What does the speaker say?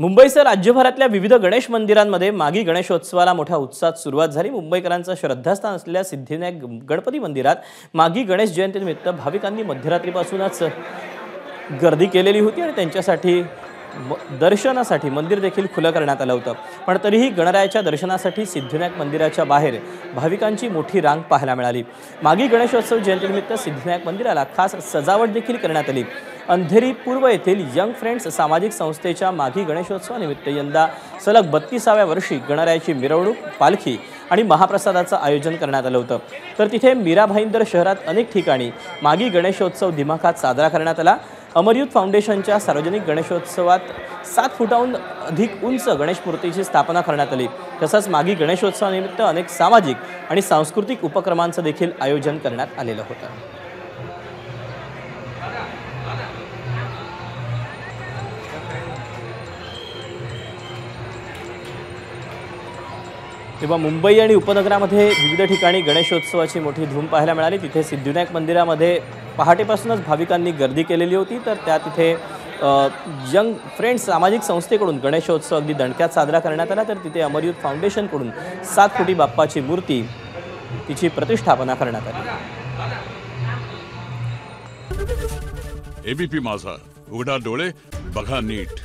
मुंबईसह राज्यभरातल्या विविध गणेश मंदिरांमध्ये मागी गणेशोत्सवाला मोठ्या उत्साहात सुरुवात झाली। मुंबईकरांचं श्रद्धास्थान असलेल्या सिद्धिविनायक गणपती मंदिरात मागी गणेश जयंतीनिमित्त भाविकांनी मध्यरात्रीपासूनच गर्दी केलेली होती आणि त्यांच्यासाठी दर्शनासाठी मंदिर देखील खुलं करण्यात आलं होतं। पण तरीही गणरायाच्या दर्शनासाठी सिद्धिविनायक मंदिराच्या बाहेर भाविकांची मोठी रांग पाहायला मिळाली। मागी गणेशोत्सव जयंतीनिमित्त सिद्धिविनायक मंदिराला खास सजावट देखील करण्यात आली। अंधेरी पूर्व येथील यंग फ्रेंड्स सामाजिक संस्थेच्या मागी गणेशोत्सवानिमित्त यंदा सलग 32व्या वर्षी गणरायाची मिरवणूक, पालखी आणि महाप्रसादाचं आयोजन करण्यात आलं होतं। तर तिथे मीरा भाईंदर शहरात अनेक ठिकाणी मागी गणेशोत्सव दिमाखात साजरा करण्यात आला। अमरयूथ फाउंडेशनच्या सार्वजनिक गणेशोत्सवात 7 फुटांहून अधिक उंच गणेश मूर्तीची स्थापना करण्यात आली। तसंच मागी गणेशोत्सवानिमित्त अनेक सामाजिक आणि सांस्कृतिक उपक्रमांचं देखील आयोजन करण्यात आलेलं होतं। तेव्हा मुंबई आणि उपनगरामध्ये विविध ठिकाणी गणेशोत्सवाची मोठी धूम पाहायला मिळाली। तिथे सिद्धिविनायक मंदिरामध्ये पहाटेपासूनच भाविकांनी गर्दी केलेली होती। तर त्या तिथे यंग फ्रेंड्स सामाजिक संस्थेकडून गणेशोत्सव अगदी दणक्यात साजरा करण्यात आला। तर तिथे अमरयूथ फाउंडेशनकडून 7 फुटी बाप्पाची मूर्ती तिची प्रतिष्ठापना करण्यात आली। एबीपी माझा, उघडा डोळे बघा नीट।